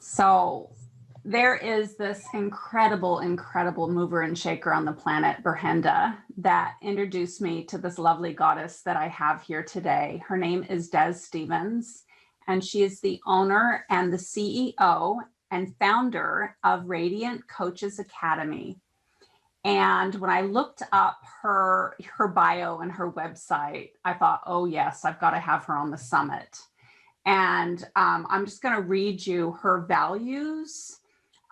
So there is this incredible, incredible mover and shaker on the planet, Berhenda, that introduced me to this lovely goddess that I have here today. Her name is Des Stevens, and she is the owner and the CEO and founder of Radiant Coaches Academy. And when I looked up her bio and her website, I thought, oh yes, I've got to have her on the summit. And I'm just going to read you her values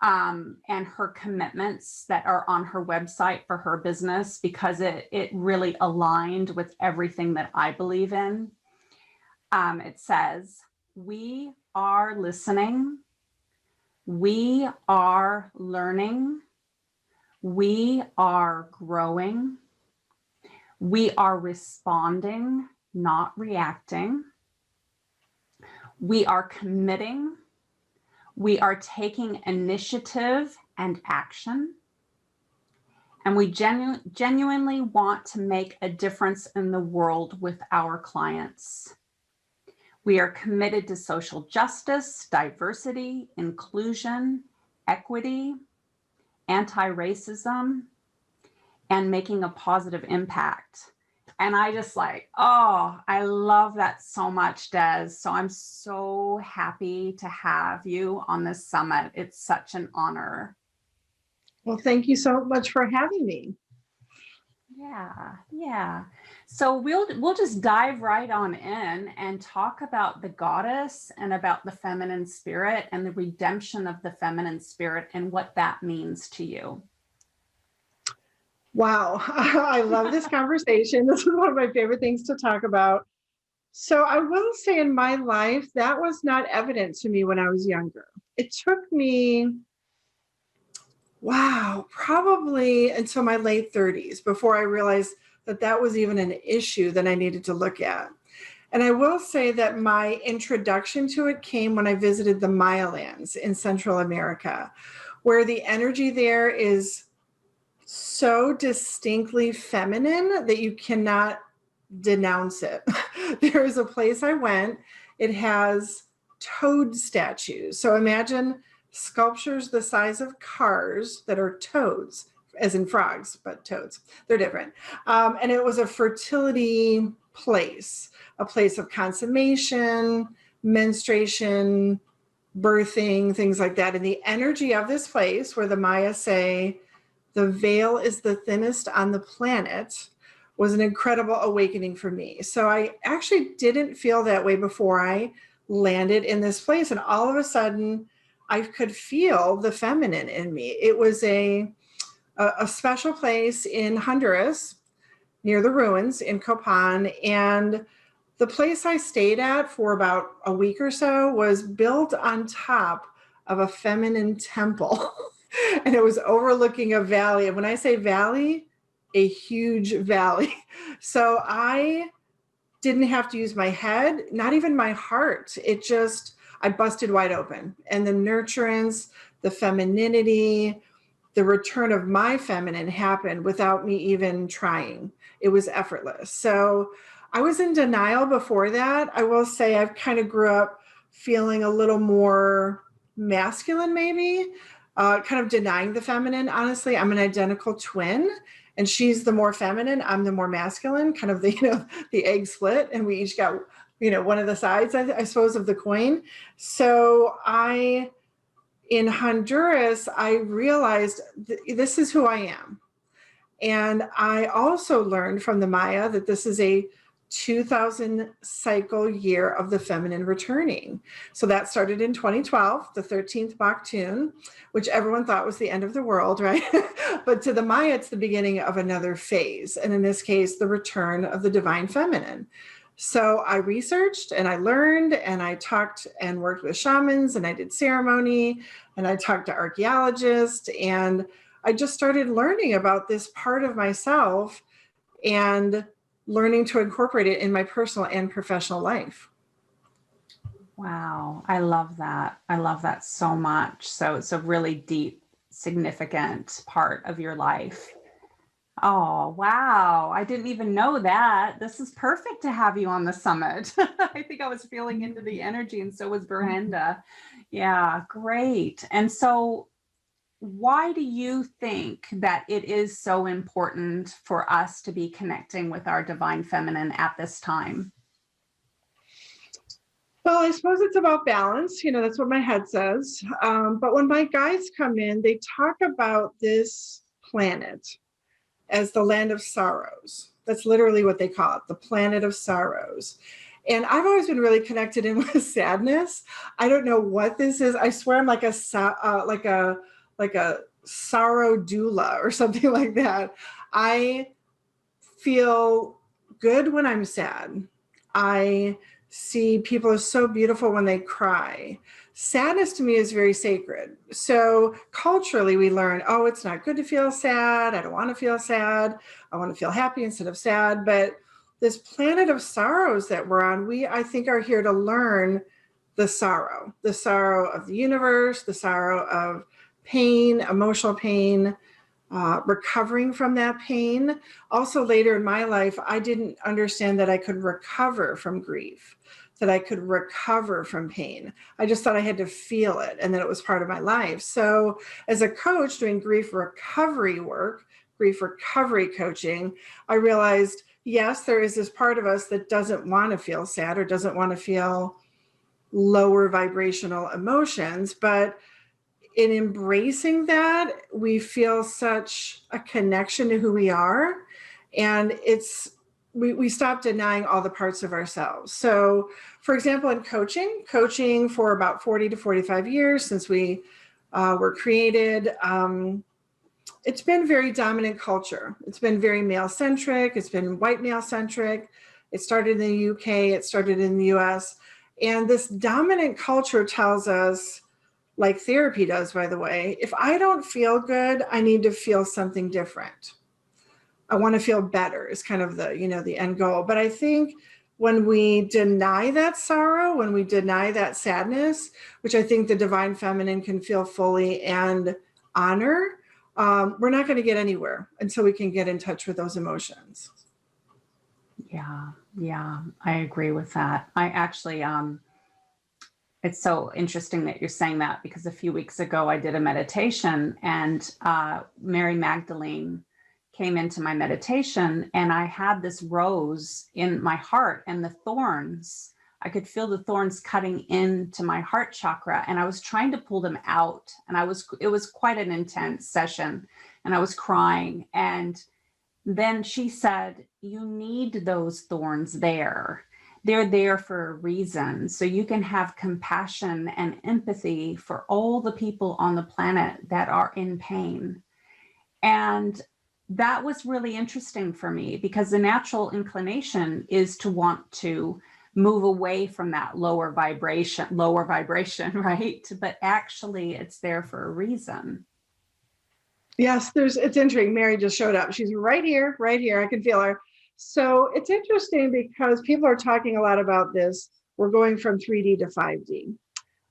and her commitments that are on her website for her business, because it really aligned with everything that I believe in. It says, we are listening, we are learning, we are growing, we are responding, not reacting, we are committing, we are taking initiative and action, and we genuinely want to make a difference in the world with our clients. We are committed to social justice, diversity, inclusion, equity, anti-racism, and making a positive impact. And I just I love that so much, Des. So I'm so happy to have you on this summit. It's such an honor. Well, thank you so much for having me. Yeah. So we'll just dive right on in and talk about the goddess and about the feminine spirit and the redemption of the feminine spirit and what that means to you. Wow, I love this conversation. This is one of my favorite things to talk about. So I will say in my life, that was not evident to me when I was younger. It took me, probably until my late 30s before I realized that that was even an issue that I needed to look at. And I will say that my introduction to it came when I visited the Maya lands in Central America, where the energy there is so distinctly feminine that you cannot denounce it. There is a place I went, it has toad statues. So imagine sculptures the size of cars that are toads, as in frogs, but toads, they're different. And it was a fertility place, a place of consummation, menstruation, birthing, things like that. And the energy of this place, where the Maya say, the veil is the thinnest on the planet, was an incredible awakening for me. So I actually didn't feel that way before I landed in this place. And all of a sudden, I could feel the feminine in me. It was a special place in Honduras, near the ruins in Copan. And the place I stayed at for about a week or so was built on top of a feminine temple. And it was overlooking a valley. And when I say valley, a huge valley. So I didn't have to use my head, not even my heart. I busted wide open. And the nurturance, the femininity, the return of my feminine happened without me even trying. It was effortless. So I was in denial before that. I will say I've kind of grew up feeling a little more masculine, maybe. Kind of denying the feminine. Honestly, I'm an identical twin, and she's the more feminine. I'm the more masculine, kind of the egg split, and we each got, one of the sides, I suppose, of the coin. So in Honduras, I realized this is who I am. And I also learned from the Maya that this is a 2000 cycle year of the feminine returning. So that started in 2012, the 13th Baktun, which everyone thought was the end of the world, right? But to the Maya, it's the beginning of another phase. And in this case, the return of the divine feminine. So I researched and I learned and I talked and worked with shamans and I did ceremony and I talked to archaeologists and I just started learning about this part of myself and learning to incorporate it in my personal and professional life. Wow. I love that. I love that so much. So it's a really deep, significant part of your life. Oh, wow. I didn't even know that. This is perfect to have you on the summit. I think I was feeling into the energy and so was Berhenda. Yeah, great. And so why do you think that it is so important for us to be connecting with our divine feminine at this time? Well, I suppose it's about balance. That's what my head says. But when my guides come in, they talk about this planet as the land of sorrows. That's literally what they call it, the planet of sorrows. And I've always been really connected in with sadness. I don't know what this is. I swear I'm like a sorrow doula or something like that. I feel good when I'm sad. I see people are so beautiful when they cry. Sadness to me is very sacred. So culturally we learn, oh, it's not good to feel sad. I don't want to feel sad. I want to feel happy instead of sad. But this planet of sorrows that we're on, I think are here to learn the sorrow of the universe, the sorrow of pain, emotional pain, recovering from that pain. Also later in my life, I didn't understand that I could recover from grief, that I could recover from pain. I just thought I had to feel it and that it was part of my life. So as a coach doing grief recovery work, grief recovery coaching, I realized, yes, there is this part of us that doesn't want to feel sad or doesn't want to feel lower vibrational emotions, but in embracing that, we feel such a connection to who we are. And we stop denying all the parts of ourselves. So for example, in coaching for about 40 to 45 years since we were created, it's been very dominant culture. It's been very male-centric. It's been white male-centric. It started in the UK. It started in the US. And this dominant culture tells us, like therapy does, by the way, if I don't feel good, I need to feel something different. I want to feel better is kind of the end goal. But I think when we deny that sorrow, when we deny that sadness, which I think the divine feminine can feel fully and honor, we're not going to get anywhere until we can get in touch with those emotions. Yeah, I agree with that. I actually, it's so interesting that you're saying that, because a few weeks ago I did a meditation and Mary Magdalene came into my meditation and I had this rose in my heart and the thorns, I could feel the thorns cutting into my heart chakra and I was trying to pull them out. And it was quite an intense session and I was crying. And then she said, you need those thorns there. They're there for a reason. So you can have compassion and empathy for all the people on the planet that are in pain. And that was really interesting for me because the natural inclination is to want to move away from that lower vibration, right? But actually it's there for a reason. Yes, it's interesting. Mary just showed up. She's right here. I can feel her. So it's interesting because people are talking a lot about this. We're going from 3D to 5D.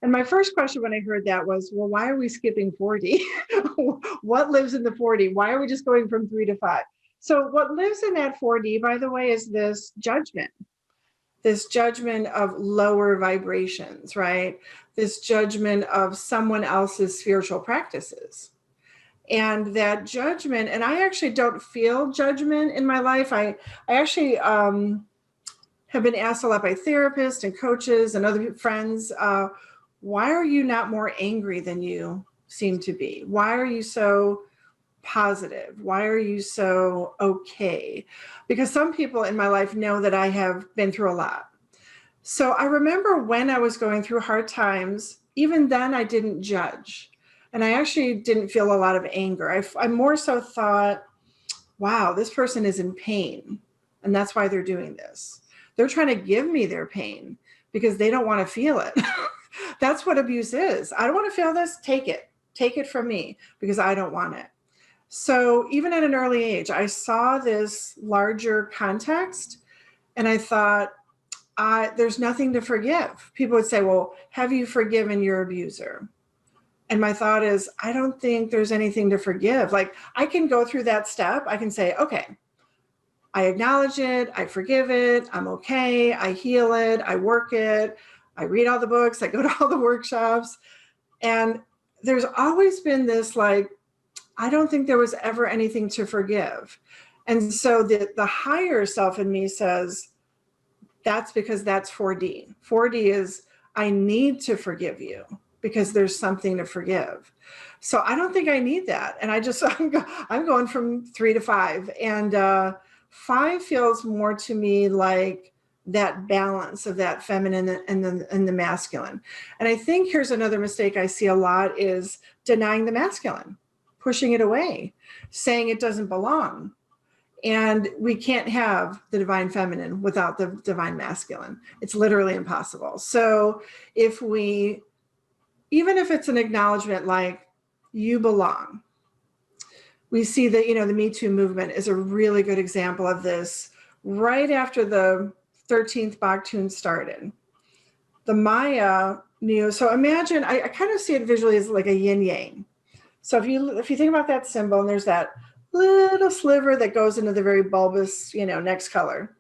And my first question when I heard that was, well, why are we skipping 4D? What lives in the 4D? Why are we just going from 3 to 5? So what lives in that 4D, by the way, is this judgment of lower vibrations, right? This judgment of someone else's spiritual practices. And that judgment, and I actually don't feel judgment in my life. I actually have been asked a lot by therapists and coaches and other friends, why are you not more angry than you seem to be? Why are you so positive? Why are you so okay? Because some people in my life know that I have been through a lot. So I remember when I was going through hard times, even then I didn't judge. And I actually didn't feel a lot of anger. I more so thought, wow, this person is in pain. And that's why they're doing this. They're trying to give me their pain because they don't want to feel it. That's what abuse is. I don't want to feel this. Take it from me because I don't want it. So even at an early age, I saw this larger context and I thought, there's nothing to forgive. People would say, well, have you forgiven your abuser? And my thought is, I don't think there's anything to forgive. Like I can go through that step. I can say, okay, I acknowledge it. I forgive it. I'm okay. I heal it. I work it. I read all the books, I go to all the workshops. And there's always been this like, I don't think there was ever anything to forgive. And so the higher self in me says, that's because that's 4D. 4D is, I need to forgive you because there's something to forgive. So I don't think I need that. And I'm going from 3 to 5. And 5 feels more to me like that balance of that feminine and the masculine. And I think here's another mistake I see a lot is denying the masculine, pushing it away, saying it doesn't belong. And we can't have the divine feminine without the divine masculine. It's literally impossible. So even if it's an acknowledgement like you belong, we see that, the Me Too movement is a really good example of this. Right after the 13th Baktun started, the Maya knew. So imagine, I kind of see it visually as like a yin yang. So if you think about that symbol, and there's that little sliver that goes into the very bulbous, next color.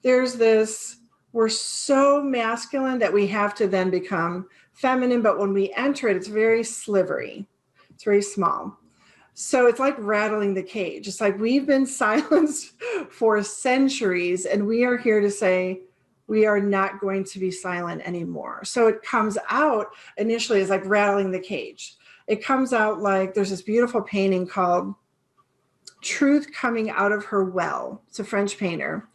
There's this, we're so masculine that we have to then become feminine, but when we enter it, it's very slivery. It's very small. So it's like rattling the cage. It's like we've been silenced for centuries, and we are here to say we are not going to be silent anymore. So it comes out initially as like rattling the cage. It comes out like there's this beautiful painting called Truth Coming Out of Her Well. It's a French painter.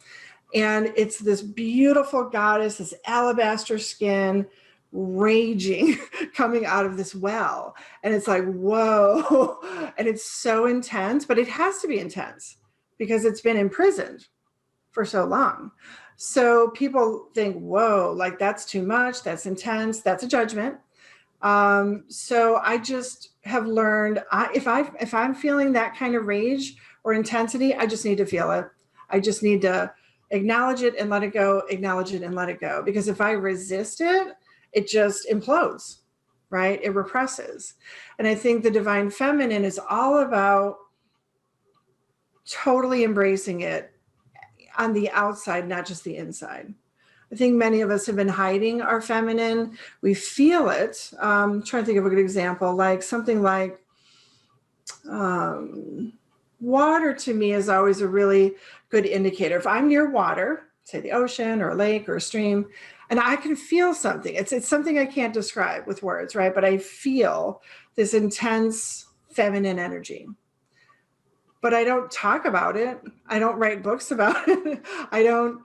And it's this beautiful goddess, this alabaster skin, raging, coming out of this well. And it's like, whoa. And it's so intense, but it has to be intense because it's been imprisoned for so long. So people think, whoa, like that's too much, that's intense, that's a judgment. So I just have learned, if I'm feeling that kind of rage or intensity, I just need to feel it. I just need to acknowledge it and let it go, acknowledge it and let it go. Because if I resist it, it just implodes, right? It represses. And I think the divine feminine is all about totally embracing it on the outside, not just the inside. I think many of us have been hiding our feminine. We feel it. I'm trying to think of a good example, like something like water to me is always a really good indicator. If I'm near water, say the ocean or a lake or a stream, and I can feel something, it's something I can't describe with words, right? But I feel this intense feminine energy. But I don't talk about it. I don't write books about it. I don't.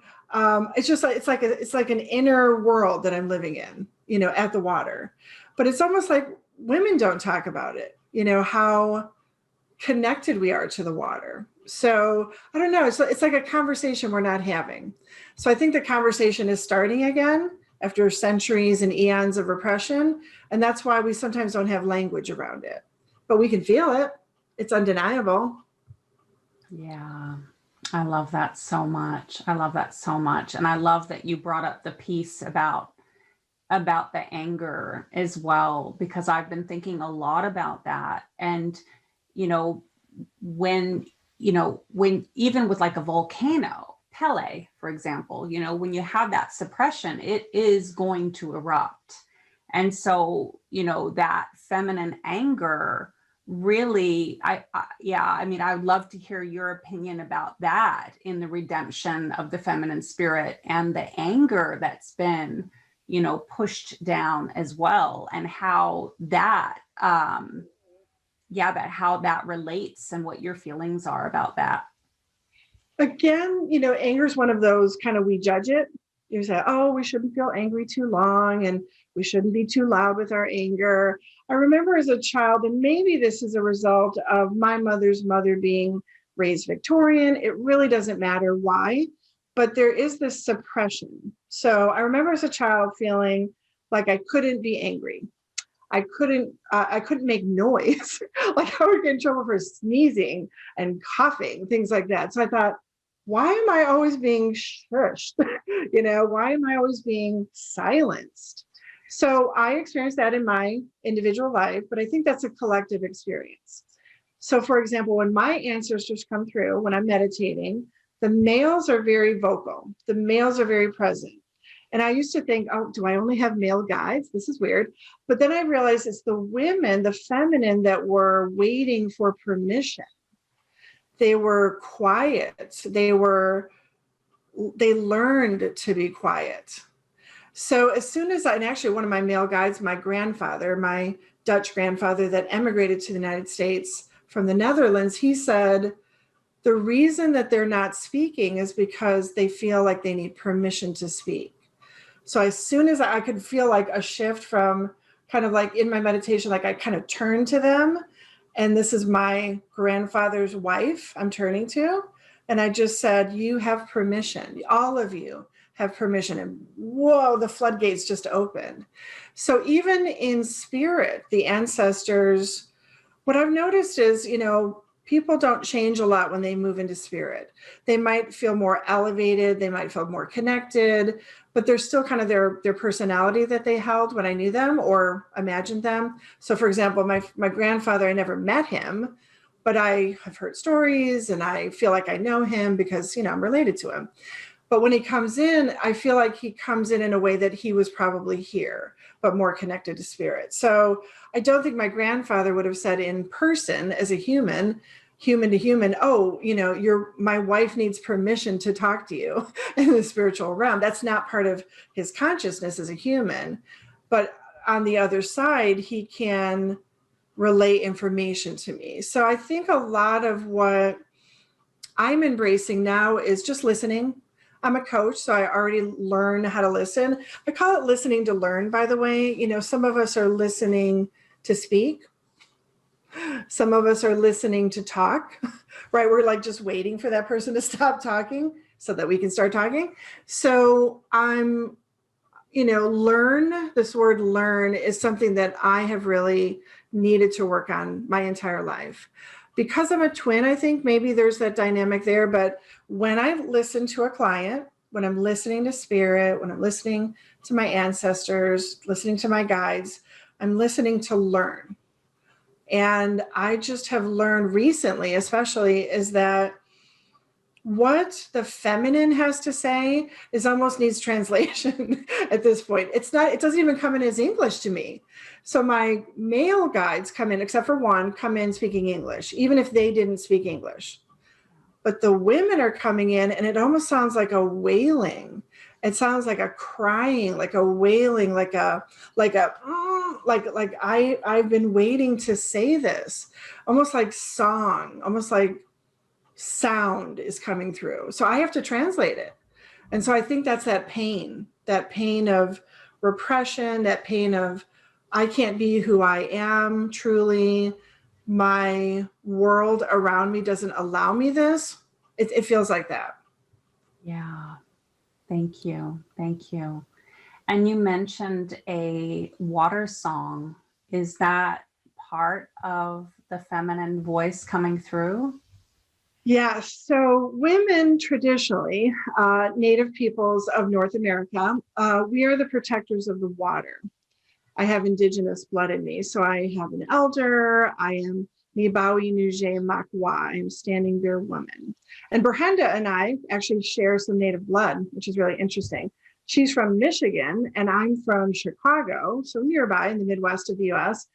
It's just like it's like an inner world that I'm living in, at the water. But it's almost like women don't talk about it, how connected we are to the water. So I don't know. It's like a conversation we're not having. So I think the conversation is starting again after centuries and eons of repression, and that's why we sometimes don't have language around it. But we can feel it. It's undeniable. Yeah. I love that so much. I love that so much. And I love that you brought up the piece about the anger as well, because I've been thinking a lot about that. And, when even with like a volcano, Pele, for example, when you have that suppression, it is going to erupt. And so, that feminine anger really, I would love to hear your opinion about that in the redemption of the feminine spirit and the anger that's been, pushed down as well, and how that, how that relates and what your feelings are about that. Again, anger is one of those kind of, we judge it. You say, oh, we shouldn't feel angry too long, and we shouldn't be too loud with our anger. I remember as a child, and maybe this is a result of my mother's mother being raised Victorian. It really doesn't matter why, but there is this suppression. So I remember as a child feeling like I couldn't be angry. I couldn't make noise. Like I would get in trouble for sneezing and coughing, things like that. So I thought, why am I always being shushed? Why am I always being silenced? So I experienced that in my individual life, but I think that's a collective experience. So for example, when my ancestors come through, when I'm meditating, the males are very vocal. The males are very present. And I used to think, oh, do I only have male guides? This is weird. But then I realized it's the women, the feminine, that were waiting for permission. They were quiet. They learned to be quiet. So as soon as and actually one of my male guides, my grandfather, my Dutch grandfather that emigrated to the United States from the Netherlands, he said, the reason that they're not speaking is because they feel like they need permission to speak. So as soon as I could feel like a shift from kind of like in my meditation, like I kind of turned to them, and this is my grandfather's wife I'm turning to. And I just said, you have permission. All of you have permission. And whoa, the floodgates just opened. So even in spirit, the ancestors, what I've noticed is, people don't change a lot when they move into spirit. They might feel more elevated. They might feel more connected, but there's still kind of their personality that they held when I knew them or imagined them. So for example, my grandfather, I never met him, but I have heard stories and I feel like I know him because, I'm related to him. But when he comes in, I feel like he comes in a way that he was probably here, but more connected to spirit. So I don't think my grandfather would have said in person as a human to human, oh, my wife needs permission to talk to you in the spiritual realm. That's not part of his consciousness as a human. But on the other side, he can relay information to me. So I think a lot of what I'm embracing now is just listening. I'm a coach, so I already learn how to listen. I call it listening to learn, by the way. Some of us are listening to speak. Some of us are listening to talk, right? We're like just waiting for that person to stop talking so that we can start talking. So I'm, learn, this word learn is something that I have really needed to work on my entire life. Because I'm a twin, I think maybe there's that dynamic there. But when I listen to a client, when I'm listening to spirit, when I'm listening to my ancestors, listening to my guides, I'm listening to learn. And I just have learned recently, especially, is that what the feminine has to say is almost needs translation at this point. It doesn't even come in as English to me. So my male guides come in, except for one, come in speaking English, even if they didn't speak English. But the women are coming in and it almost sounds like a wailing. It sounds like a crying, like a wailing, I've been waiting to say this, almost like song, almost like sound is coming through. So I have to translate it. And so I think that's that pain of repression, that pain of I can't be who I am truly. My world around me doesn't allow me this. It feels like that. Yeah. Thank you. Thank you. And you mentioned a water song. Is that part of the feminine voice coming through? Yeah, so women traditionally, Native peoples of North America, we are the protectors of the water. I have indigenous blood in me. So I have an elder, I am Nibawi Nuje Makwa, I'm Standing Bear Woman. And Brenda and I actually share some Native blood, which is really interesting. She's from Michigan and I'm from Chicago, so nearby in the Midwest of the US.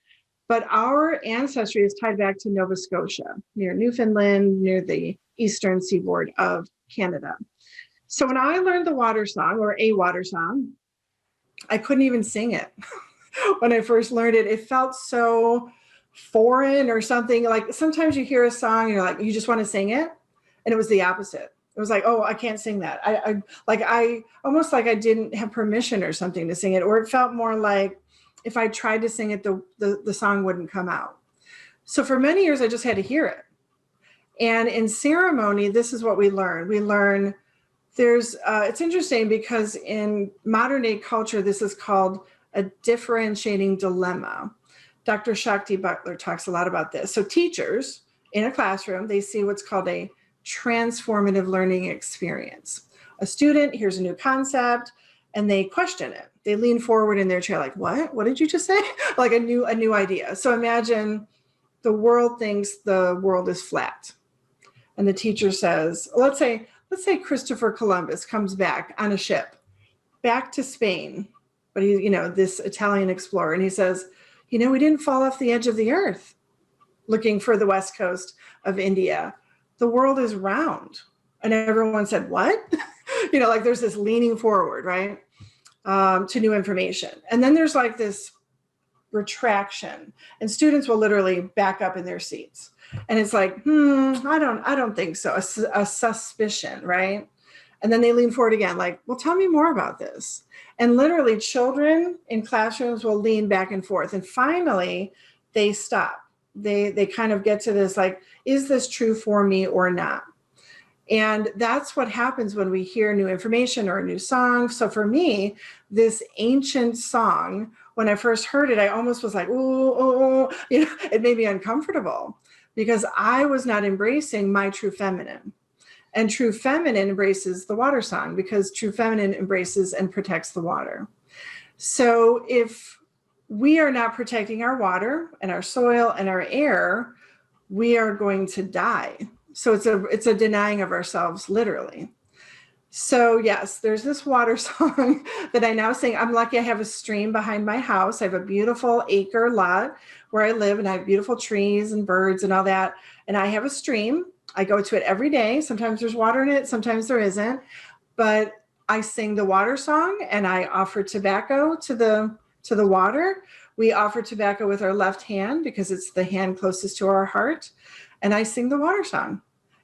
But our ancestry is tied back to Nova Scotia, near Newfoundland, near the eastern seaboard of Canada. So when I learned the water song, or a water song, I couldn't even sing it. When I first learned it, it felt so foreign or something. Like sometimes you hear a song and you're like, you just want to sing it. And it was the opposite. It was like, oh, I can't sing that. I almost like I didn't have permission or something to sing it. Or it felt more like if I tried to sing it, the song wouldn't come out. So for many years, I just had to hear it. And in ceremony, this is what we learn. We learn it's interesting because in modern day culture, this is called a differentiating dilemma. Dr. Shakti Butler talks a lot about this. So teachers in a classroom, they see what's called a transformative learning experience. A student hears a new concept and they question it. They lean forward in their chair like, what did you just say? Like a new idea. So imagine the world thinks the world is flat. And the teacher says, let's say Christopher Columbus comes back on a ship back to Spain, but he, this Italian explorer, and he says, we didn't fall off the edge of the earth looking for the west coast of India. The world is round. And everyone said, what? Like there's this leaning forward, right? To new information. And then there's like this retraction, and students will literally back up in their seats. And it's like, I don't think so. A suspicion, right? And then they lean forward again, like, well, tell me more about this. And literally children in classrooms will lean back and forth. And finally they stop. They kind of get to this, like, is this true for me or not? And that's what happens when we hear new information or a new song. So for me, this ancient song, when I first heard it, I almost was like, oh, it made me uncomfortable because I was not embracing my true feminine. And true feminine embraces the water song because true feminine embraces and protects the water. So if we are not protecting our water and our soil and our air, we are going to die. So it's a denying of ourselves, literally. So yes, there's this water song that I now sing. I'm lucky I have a stream behind my house. I have a beautiful acre lot where I live, and I have beautiful trees and birds and all that. And I have a stream. I go to it every day. Sometimes there's water in it, sometimes there isn't. But I sing the water song, and I offer tobacco to the water. We offer tobacco with our left hand because it's the hand closest to our heart. And I sing the water song.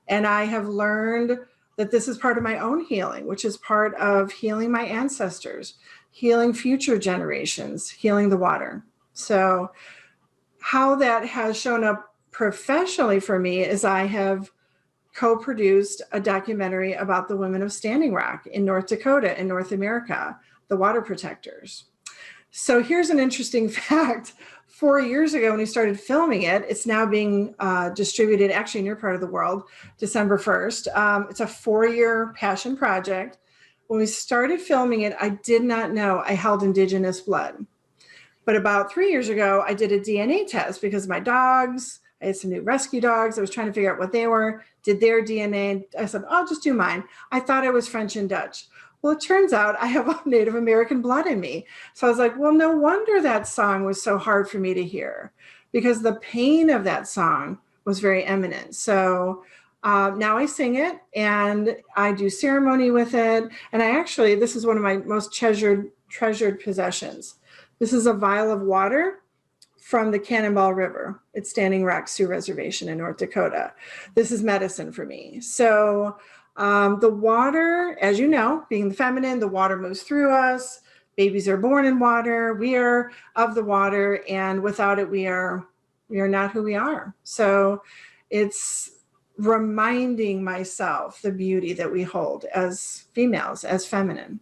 And I have learned that this is part of my own healing, which is part of healing my ancestors, healing future generations, healing the water. So how that has shown up professionally for me is I have co-produced a documentary about the women of Standing Rock in North Dakota in North America, the water protectors. So here's an interesting fact. 4 years ago when we started filming it, it's now being distributed actually in your part of the world, December 1st. It's a 4-year passion project. When we started filming it, I did not know I held Indigenous blood. But about 3 years ago, I did a DNA test because my dogs, I had some new rescue dogs. I was trying to figure out what they were, did their DNA. I said, I'll just do mine. I thought I was French and Dutch. Well, it turns out I have Native American blood in me. So I was like, well, no wonder that song was so hard for me to hear because the pain of that song was very eminent. So now I sing it and I do ceremony with it. And this is one of my most treasured possessions. This is a vial of water from the Cannonball River. It's Standing Rock Sioux Reservation in North Dakota. This is medicine for me. So the water, as you know, being the feminine, the water moves through us. Babies are born in water. We are of the water, and without it, we are not who we are. So it's reminding myself the beauty that we hold as females, as feminine.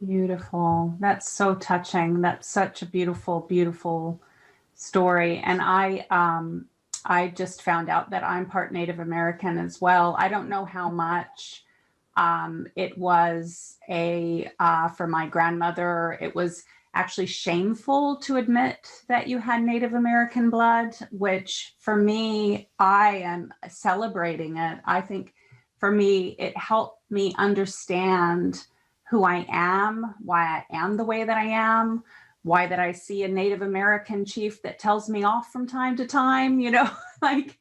Beautiful. That's so touching. That's such a beautiful, beautiful story. And I just found out that I'm part Native American as well. I don't know how much it was for my grandmother, it was actually shameful to admit that you had Native American blood, which for me, I am celebrating it. I think for me, it helped me understand who I am, why I am the way that I am, why that I see a Native American chief that tells me off from time to time, like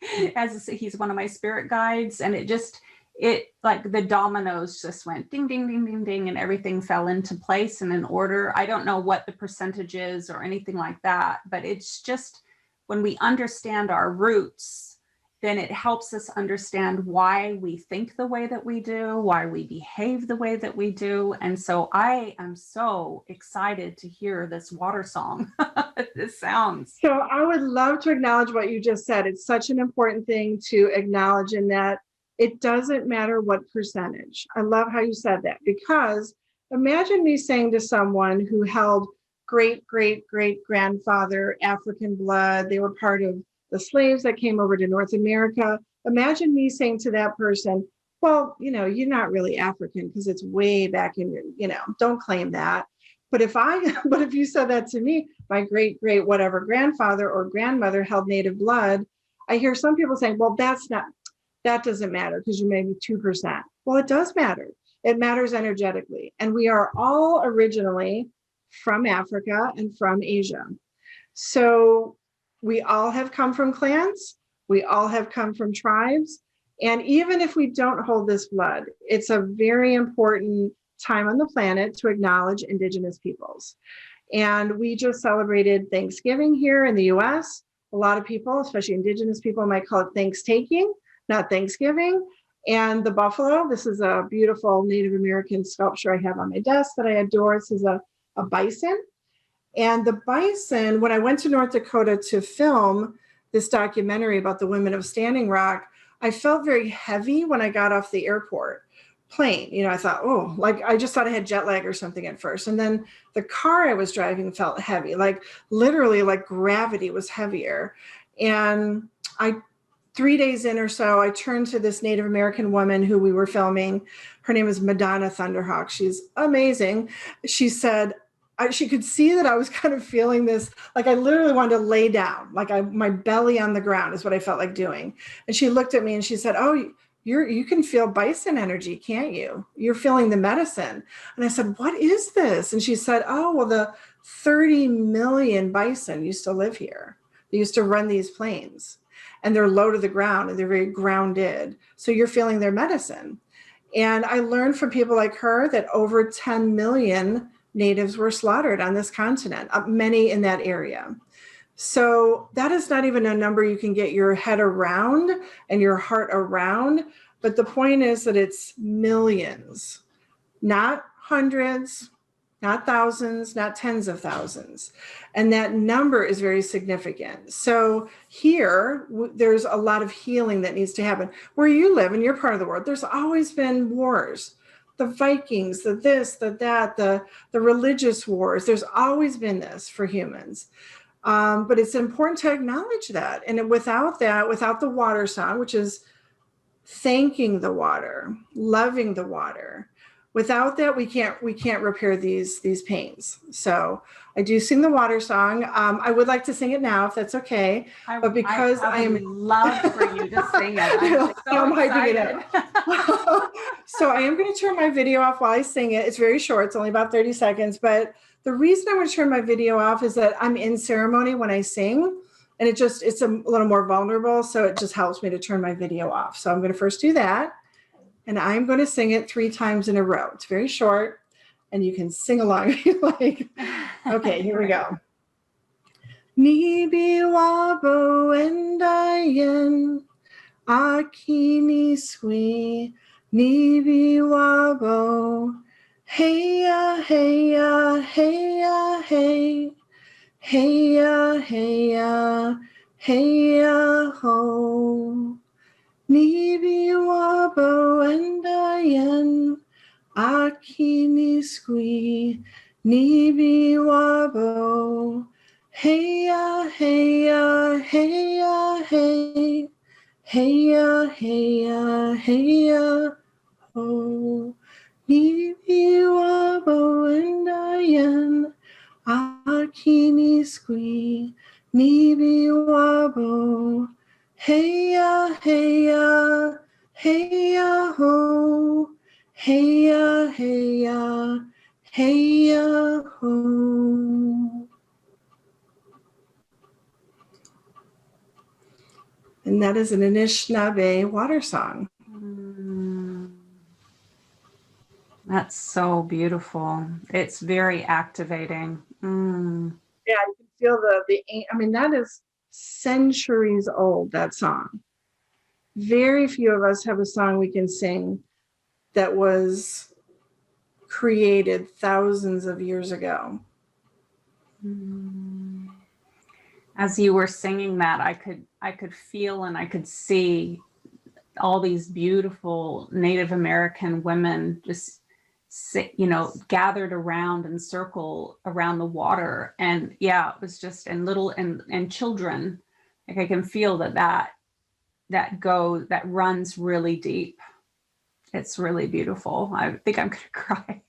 he's one of my spirit guides. And it like the dominoes just went ding, ding, ding, ding, ding, and everything fell into place and in order. I don't know what the percentage is or anything like that, but it's just when we understand our roots, then it helps us understand why we think the way that we do, why we behave the way that we do. And so I am so excited to hear this water song. This sounds. So I would love to acknowledge what you just said. It's such an important thing to acknowledge in that it doesn't matter what percentage. I love how you said that, because imagine me saying to someone who held great, great, great grandfather African blood, they were part of the slaves that came over to North America. Imagine me saying to that person, well, you're not really African because it's way back in your, don't claim that. But if you said that to me, my great, great, whatever grandfather or grandmother held Native blood, I hear some people saying, well, that doesn't matter because you're maybe 2%. Well, it does matter It matters energetically. And we are all originally from Africa and from Asia. So we all have come from clans. We all have come from tribes. And even if we don't hold this blood, it's a very important time on the planet to acknowledge Indigenous peoples. And we just celebrated Thanksgiving here in the US. A lot of people, especially Indigenous people, might call it Thanksgiving, not Thanksgiving. And the buffalo, this is a beautiful Native American sculpture I have on my desk that I adore. This is a bison. And the bison, when I went to North Dakota to film this documentary about the women of Standing Rock, I felt very heavy when I got off the airport plane. You know, I thought, oh, like I just thought I had jet lag or something at first. And then the car I was driving felt heavy, like literally like gravity was heavier. And 3 days in or so, I turned to this Native American woman who we were filming. Her name is Madonna Thunderhawk. She's amazing. She said, she could see that I was kind of feeling this, like I literally wanted to lay down, like my belly on the ground is what I felt like doing. And she looked at me and she said, oh, you can feel bison energy, can't you? You're feeling the medicine. And I said, what is this? And she said, oh, well, the 30 million bison used to live here. They used to run these plains and they're low to the ground and they're very grounded. So you're feeling their medicine. And I learned from people like her that over 10 million natives were slaughtered on this continent, many in that area. So that is not even a number you can get your head around and your heart around. But the point is that it's millions, not hundreds, not thousands, not tens of thousands. And that number is very significant. So here, there's a lot of healing that needs to happen. Where you live in your part of the world, there's always been wars. The Vikings, the this, the that, the religious wars. There's always been this for humans. But it's important to acknowledge that. And without that, without the water song, which is thanking the water, loving the water, without that, we can't repair these pains. So I do sing the water song. I would like to sing it now, if that's okay. But because I am love for you to sing it. I'm hyping it up. So I am going to turn my video off while I sing it. It's very short. It's only about 30 seconds. But the reason I want to turn my video off is that I'm in ceremony when I sing. And it's a little more vulnerable. So it just helps me to turn my video off. So I'm going to first do that. And I'm going to sing it 3 times in a row. It's very short. And you can sing along if you like. Okay, here we go. Nibi wabo endayen akini swi nibi wabo heya heya heya hey heya heya heya ho nibi wabo endayen akini swi nibi wabo heya heya heya hey heya heya heya ho nibi wabo endayen akini swi nibi wabo heya heya heya ho heya heya heya ho. And that is an Anishinaabe water song. That's so beautiful. It's very activating. Yeah, you can feel that is centuries old, that song. Very few of us have a song we can sing that was created thousands of years ago. As you were singing that, I could feel and I could see all these beautiful Native American women just sit, gathered around and circle around the water. And yeah, it was just, and little and children, like I can feel that runs really deep. It's really beautiful. I think I'm gonna cry.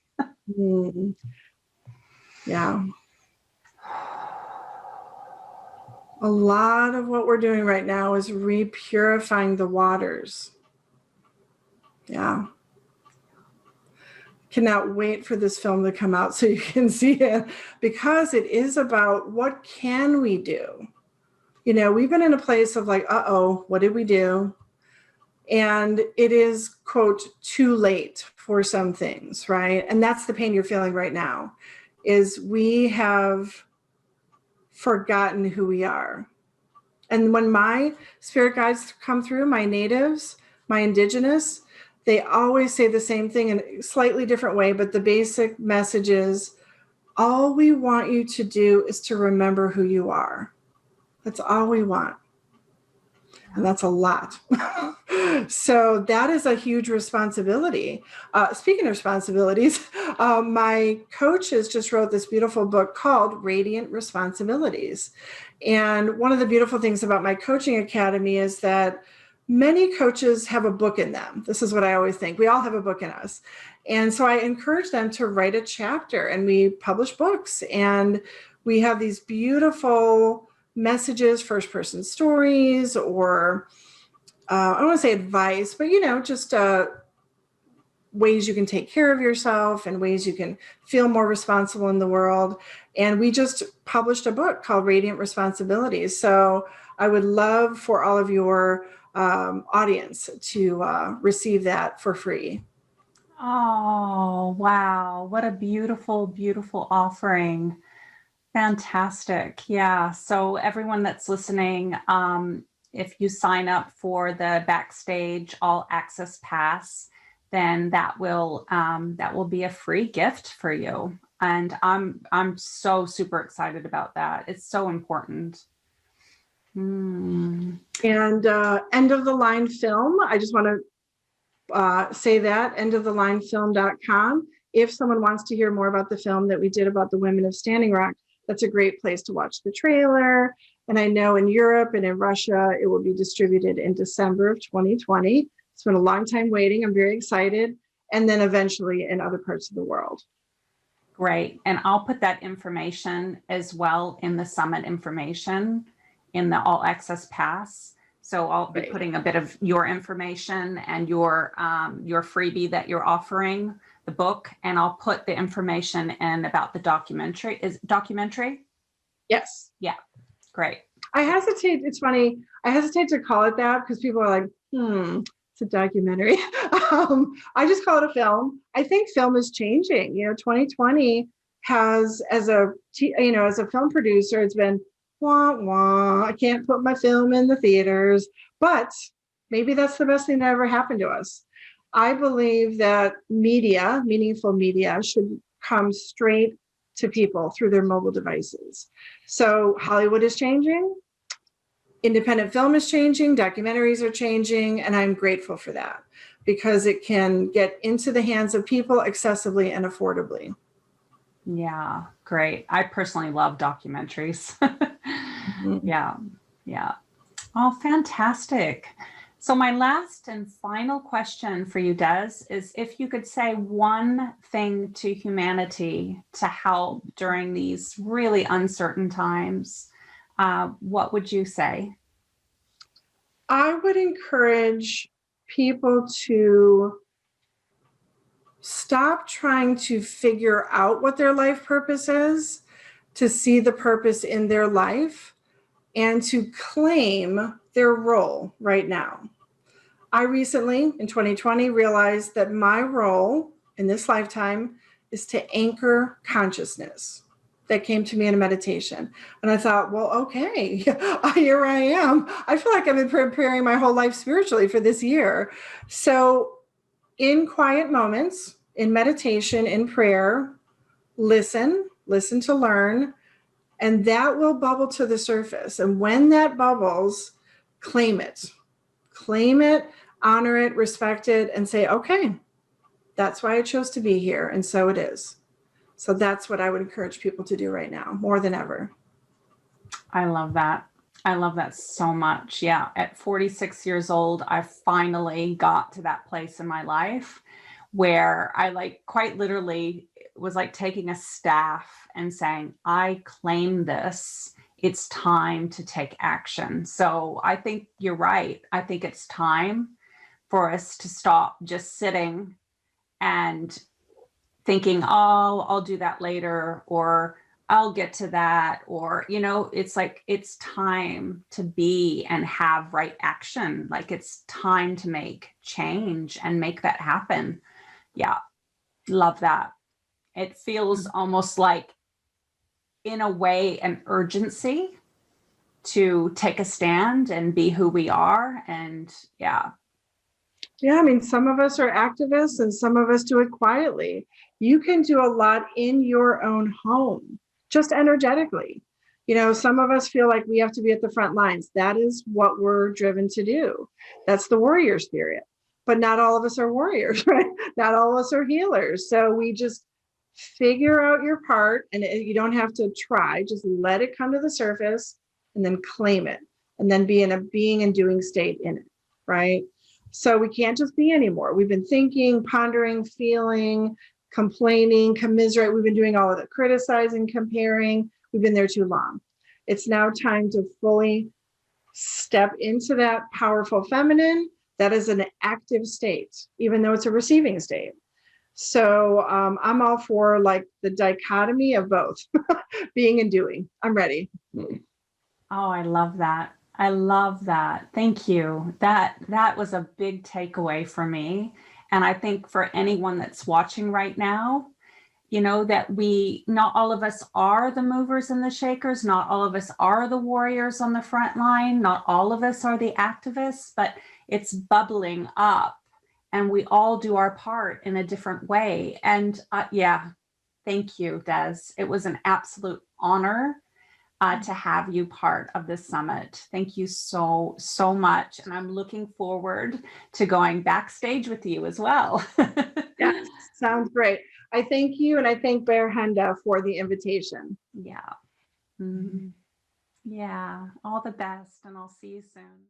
Yeah. A lot of what we're doing right now is repurifying the waters. Yeah. Cannot wait for this film to come out so you can see it, because it is about what can we do? You know, we've been in a place of like, uh-oh, what did we do? And it is, quote, too late for some things, right? And that's the pain you're feeling right now, is we have forgotten who we are. And when my spirit guides come through, my natives, my indigenous, they always say the same thing in a slightly different way, but the basic message is, all we want you to do is to remember who you are. That's all we want. And that's a lot. So that is a huge responsibility. Speaking of responsibilities, my coaches just wrote this beautiful book called Radiant Responsibilities. And one of the beautiful things about my coaching academy is that many coaches have a book in them. This is what I always think. We all have a book in us. And so I encourage them to write a chapter, and we publish books, and we have these beautiful messages, first person stories, or I don't want to say advice, but, you know, just ways you can take care of yourself and ways you can feel more responsible in the world. And we just published a book called Radiant Responsibilities. So I would love for all of your audience to receive that for free. Oh, wow. What a beautiful, beautiful offering. Fantastic. Yeah. So everyone that's listening, if you sign up for the Backstage All Access Pass, then that will be a free gift for you. And I'm so super excited about that. It's so important. And End of the Line Film, I just want to say that, endofthelinefilm.com. If someone wants to hear more about the film that we did about the women of Standing Rock, that's a great place to watch the trailer. And I know in Europe and in Russia, it will be distributed in December of 2020. It's been a long time waiting. I'm very excited. And then eventually in other parts of the world. Great. And I'll put that information as well in the summit information in the All Access Pass. So I'll be putting a bit of your information and your freebie that you're offering, the book, and I'll put the information in about the documentary. Is it documentary? Yes. Yeah. Great. I hesitate. It's funny. I hesitate to call it that because people are like, it's a documentary. I just call it a film. I think film is changing. You know, 2020 has, as a film producer, it's been wah, wah. I can't put my film in the theaters, but maybe that's the best thing that ever happened to us. I believe that media, meaningful media, should come straight to people through their mobile devices. So Hollywood is changing. Independent film is changing, documentaries are changing, and I'm grateful for that because it can get into the hands of people accessibly and affordably. Yeah, great. I personally love documentaries. Yeah. Oh, fantastic. So my last and final question for you, Des, is if you could say one thing to humanity to help during these really uncertain times, what would you say? I would encourage people to stop trying to figure out what their life purpose is, to see the purpose in their life, and to claim their role right now. I recently, in 2020, realized that my role in this lifetime is to anchor consciousness. That came to me in a meditation. And I thought, well, okay, here I am. I feel like I've been preparing my whole life spiritually for this year. So in quiet moments, in meditation, in prayer, listen to learn, and that will bubble to the surface. And when that bubbles, claim it, honor it, respect it, and say, okay, that's why I chose to be here. And so it is. So that's what I would encourage people to do right now, more than ever. I love that. I love that so much. Yeah. At 46 years old, I finally got to that place in my life where I quite literally was like taking a staff and saying, I claim this. It's time to take action. So I think you're right. I think it's time for us to stop just sitting and thinking, oh, I'll do that later, or I'll get to that, or, you know, it's like, it's time to be and have right action. Like it's time to make change and make that happen. Yeah. Love that. It feels almost like, in a way, an urgency to take a stand and be who we are. And yeah. Yeah, I mean, some of us are activists and some of us do it quietly. You can do a lot in your own home, just energetically. You know, some of us feel like we have to be at the front lines. That is what we're driven to do. That's the warrior spirit. But not all of us are warriors, right? Not all of us are healers. So we just figure out your part, and you don't have to try, just let it come to the surface and then claim it, and then be in a being and doing state in it, right? So we can't just be anymore. We've been thinking, pondering, feeling, complaining, commiserate. We've been doing all of the criticizing, comparing. We've been there too long. It's now time to fully step into that powerful feminine that is an active state, even though it's a receiving state. So I'm all for like the dichotomy of both being and doing. I'm ready. Oh, I love that. I love that. Thank you. That was a big takeaway for me. And I think for anyone that's watching right now, you know, that not all of us are the movers and the shakers. Not all of us are the warriors on the front line. Not all of us are the activists, but it's bubbling up and we all do our part in a different way. And yeah, thank you, Des. It was an absolute honor to have you part of this summit. Thank you so, so much. And I'm looking forward to going backstage with you as well. Yes, sounds great. I thank you, and I thank Bear Henda for the invitation. Yeah. Mm-hmm. Yeah. All the best, and I'll see you soon.